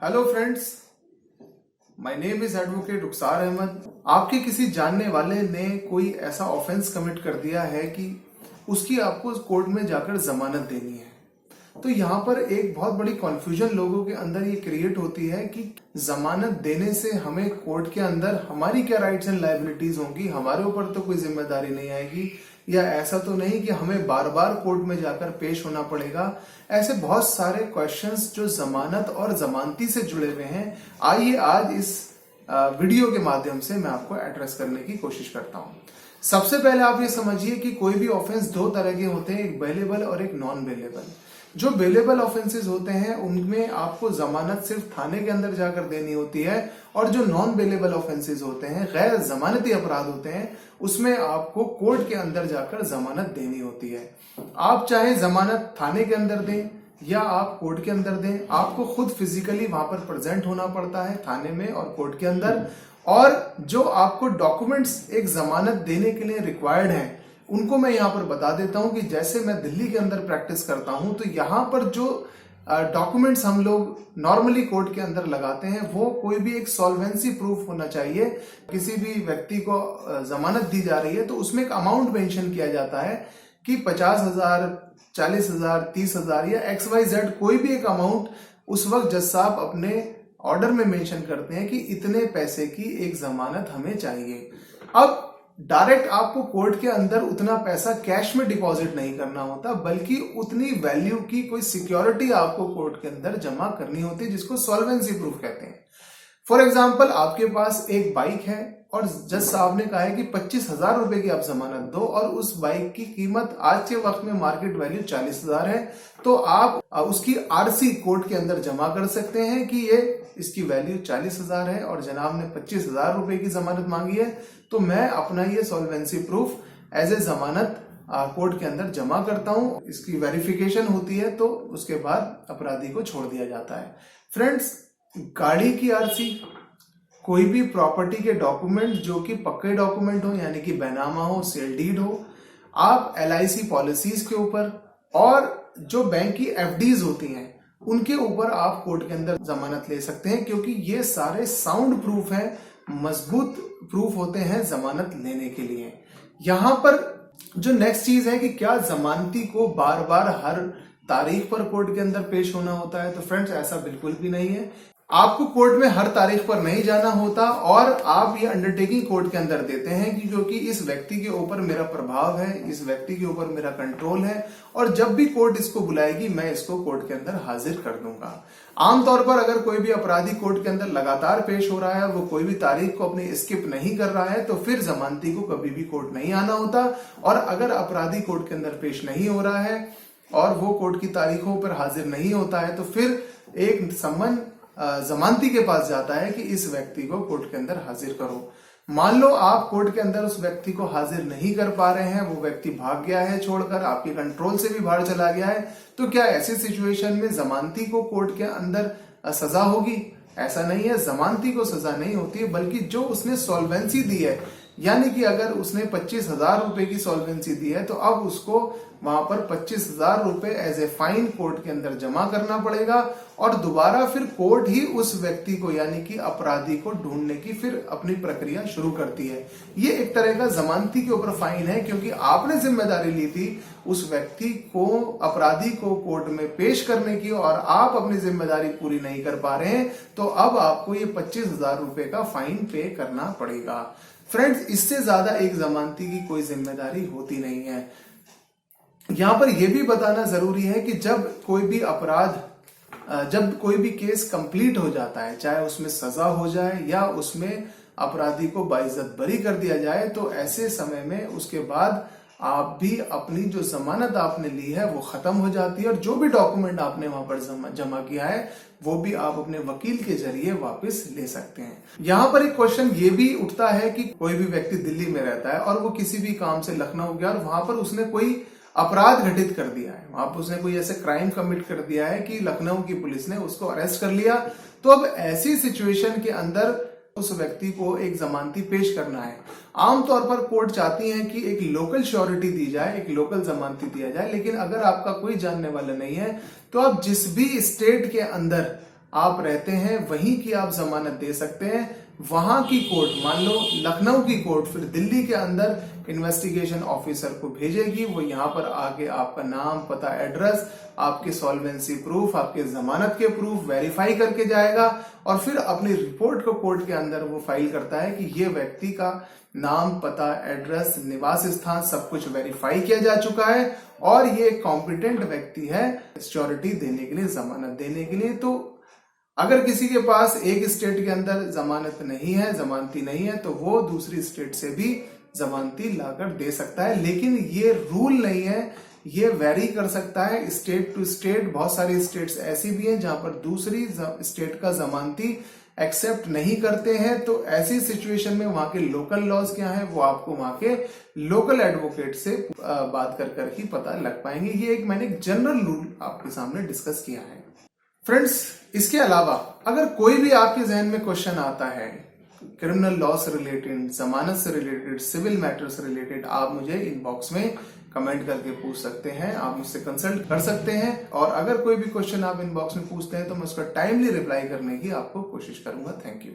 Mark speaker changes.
Speaker 1: Hello friends, my name is advocate Rukhsar Ahmed. आपके किसी जानने वाले ने कोई ऐसा ऑफेंस कमिट कर दिया है कि उसकी आपको कोर्ट में जाकर जमानत देनी है। तो यहाँ पर एक बहुत बड़ी कॉन्फ्यूजन लोगों के अंदर ये क्रिएट होती है कि जमानत देने से हमें कोर्ट के अंदर हमारी क्या राइट्स एंड लायबिलिटीज होंगी, हमारे ऊपर तो कोई जिम्मेदारी नहीं आएगी, या ऐसा तो नहीं कि हमें बार बार कोर्ट में जाकर पेश होना पड़ेगा। ऐसे बहुत सारे क्वेश्चंस जो जमानत और जमानती से जुड़े हुए हैं, आइए आज इस वीडियो के माध्यम से मैं आपको एड्रेस करने की कोशिश करता हूं। सबसे पहले आप ये समझिए कि कोई भी ऑफेंस दो तरह के होते हैं, एक बेलेबल और एक नॉन बेलेबल। जो बेलेबल ऑफेंसेस होते हैं उनमें आपको जमानत सिर्फ थाने के अंदर जाकर देनी होती है, और जो नॉन बेलेबल ऑफेंसेस होते हैं, गैर जमानती अपराध होते हैं, उसमें आपको कोर्ट के अंदर जाकर जमानत देनी होती है। आप चाहे जमानत थाने के अंदर दें या आप कोर्ट के अंदर दें, आपको खुद फिजिकली वहां पर प्रेजेंट होना पड़ता है थाने में और कोर्ट के अंदर। और जो आपको डॉक्यूमेंट्स एक जमानत देने के लिए रिक्वायर्ड हैं उनको मैं यहाँ पर बता देता हूं कि जैसे मैं दिल्ली के अंदर प्रैक्टिस करता हूं तो यहाँ पर जो डॉक्यूमेंट्स हम लोग नॉर्मली कोर्ट के अंदर लगाते हैं वो कोई भी एक सॉल्वेंसी प्रूफ होना चाहिए। किसी भी व्यक्ति को जमानत दी जा रही है तो उसमें एक अमाउंट मेंशन किया जाता है कि 50,000, 40,000, 30,000 या XYZ कोई भी एक अमाउंट उस वक्त जज साहब अपने ऑर्डर में मेंशन करते हैं कि इतने पैसे की एक जमानत हमें चाहिए। अब डायरेक्ट आपको कोर्ट के अंदर उतना पैसा कैश में डिपॉजिट नहीं करना होता, बल्कि उतनी वैल्यू की कोई सिक्योरिटी आपको कोर्ट के अंदर जमा करनी होती है, जिसको सॉल्वेंसी प्रूफ कहते हैं। फॉर एग्जाम्पल, आपके पास एक बाइक है और जज साहब ने कहा है कि 25,000 रुपए की आप जमानत दो, और उस बाइक की कीमत आज के वक्त में मार्केट वैल्यू 40,000 है। तो आप उसकी आरसी कोर्ट के अंदर जमा कर सकते हैं कि ये इसकी वैल्यू 40,000 है और जनाब ने 25,000 रुपए की जमानत मांगी है, तो मैं अपना ये सॉल्वेंसी प्रूफ एज ए जमानत कोर्ट के अंदर जमा करता हूं। इसकी वेरिफिकेशन होती है तो उसके बाद अपराधी को छोड़ दिया जाता है। फ्रेंड्स, गाड़ी की आरसी, कोई भी प्रॉपर्टी के डॉक्यूमेंट जो कि पक्के डॉक्यूमेंट हो, यानी कि बैनामा हो, सेल डीड हो, आप LIC पॉलिसीज के ऊपर और जो बैंक की FDs होती हैं उनके ऊपर आप कोर्ट के अंदर जमानत ले सकते हैं, क्योंकि ये सारे साउंड प्रूफ हैं, मजबूत प्रूफ होते हैं जमानत लेने के लिए। यहां पर जो नेक्स्ट चीज है कि क्या जमानती को बार बार हर तारीख पर कोर्ट के अंदर पेश होना होता है, तो फ्रेंड्स ऐसा बिल्कुल भी नहीं है। आपको कोर्ट में हर तारीख पर नहीं जाना होता, और आप ये अंडरटेकिंग कोर्ट के अंदर देते हैं कि क्योंकि इस व्यक्ति के ऊपर मेरा प्रभाव है, इस व्यक्ति के ऊपर मेरा कंट्रोल है, और जब भी कोर्ट इसको बुलाएगी मैं इसको कोर्ट के अंदर हाजिर कर दूंगा। आमतौर पर अगर कोई भी अपराधी कोर्ट के अंदर लगातार पेश हो रहा है, वो कोई भी तारीख को अपनी स्किप नहीं कर रहा है, तो फिर जमानती को कभी भी कोर्ट नहीं आना होता। और अगर अपराधी कोर्ट के अंदर पेश नहीं हो रहा है और वो कोर्ट की तारीखों पर हाजिर नहीं होता है, तो फिर एक सम्मन जमानती के पास जाता है कि इस व्यक्ति को कोर्ट के अंदर हाजिर करो। मान लो आप कोर्ट के अंदर उस व्यक्ति को हाजिर नहीं कर पा रहे हैं, वो व्यक्ति भाग गया है छोड़कर, आपके कंट्रोल से भी बाहर चला गया है, तो क्या ऐसी सिचुएशन में जमानती को कोर्ट के अंदर सजा होगी? ऐसा नहीं है, जमानती को सजा नहीं होती है, बल्कि जो उसने सॉल्वेंसी दी है, यानी कि अगर उसने 25,000 रुपए की सॉल्वेंसी दी है तो अब उसको वहां पर 25,000 रुपए एज ए फाइन कोर्ट के अंदर जमा करना पड़ेगा, और दोबारा फिर कोर्ट ही उस व्यक्ति को यानी कि अपराधी को ढूंढने की फिर अपनी प्रक्रिया शुरू करती है। ये एक तरह का जमानती के ऊपर फाइन है, क्योंकि आपने जिम्मेदारी ली थी उस व्यक्ति को, अपराधी को कोर्ट में पेश करने की, और आप अपनी जिम्मेदारी पूरी नहीं कर पा रहे हैं, तो अब आपको ये 25,000 रुपए का फाइन पे करना पड़ेगा। फ्रेंड्स, इससे ज्यादा एक जमानती की कोई जिम्मेदारी होती नहीं है। यहां पर यह भी बताना जरूरी है कि जब कोई भी अपराध, जब कोई भी केस कंप्लीट हो जाता है, चाहे उसमें सजा हो जाए या उसमें अपराधी को बाइज्जत बरी कर दिया जाए, तो ऐसे समय में उसके बाद आप भी अपनी जो जमानत आपने ली है वो खत्म हो जाती है, और जो भी डॉक्यूमेंट आपने वहां पर जमा किया है वो भी आप अपने वकील के जरिए वापस ले सकते हैं। यहां पर एक क्वेश्चन ये भी उठता है कि कोई भी व्यक्ति दिल्ली में रहता है और वो किसी भी काम से लखनऊ गया और वहां पर उसने कोई अपराध घटित कर दिया है, वहां पर उसने कोई ऐसे क्राइम कमिट कर दिया है कि लखनऊ की पुलिस ने उसको अरेस्ट कर लिया। तो अब ऐसी सिचुएशन के अंदर उस व्यक्ति को एक जमानती पेश करना है। आमतौर पर कोर्ट चाहती है कि एक लोकल श्योरिटी दी जाए, एक लोकल जमानती दिया जाए, लेकिन अगर आपका कोई जानने वाला नहीं है तो आप जिस भी स्टेट के अंदर आप रहते हैं वहीं की आप जमानत दे सकते हैं। वहां की कोर्ट, मान लो लखनऊ की कोर्ट, फिर दिल्ली के अंदर इन्वेस्टिगेशन ऑफिसर को भेजेगी। वो यहाँ पर आके आपका नाम, पता, एड्रेस, आपके सॉल्वेंसी प्रूफ, आपके जमानत के प्रूफ वेरीफाई करके जाएगा और फिर अपनी रिपोर्ट को कोर्ट के अंदर वो फाइल करता है कि ये व्यक्ति का नाम, पता, एड्रेस, निवास स्थान सब कुछ वेरीफाई किया जा चुका है और ये कॉम्पिटेंट व्यक्ति है सिक्योरिटी देने के लिए, जमानत देने के लिए। तो अगर किसी के पास एक स्टेट के अंदर जमानत नहीं है, जमानती नहीं है, तो वो दूसरी स्टेट से भी जमानती लाकर दे सकता है। लेकिन ये रूल नहीं है, ये वेरी कर सकता है स्टेट टू स्टेट। बहुत सारी स्टेट्स ऐसी भी हैं जहां पर दूसरी स्टेट का जमानती एक्सेप्ट नहीं करते हैं। तो ऐसी सिचुएशन में वहां के लोकल लॉज क्या है वो आपको वहां के लोकल एडवोकेट से बात कर ही पता लग पाएंगे। ये एक मैंने एक जनरल रूल आपके सामने डिस्कस किया है। फ्रेंड्स, इसके अलावा अगर कोई भी आपके जहन में क्वेश्चन आता है क्रिमिनल लॉ से रिलेटेड, जमानत से रिलेटेड, सिविल मैटर से रिलेटेड, आप मुझे इनबॉक्स में कमेंट करके पूछ सकते हैं, आप मुझसे कंसल्ट कर सकते हैं। और अगर कोई भी क्वेश्चन आप इनबॉक्स में पूछते हैं तो मैं उसका टाइमली रिप्लाई करने की आपको कोशिश करूंगा। Thank you.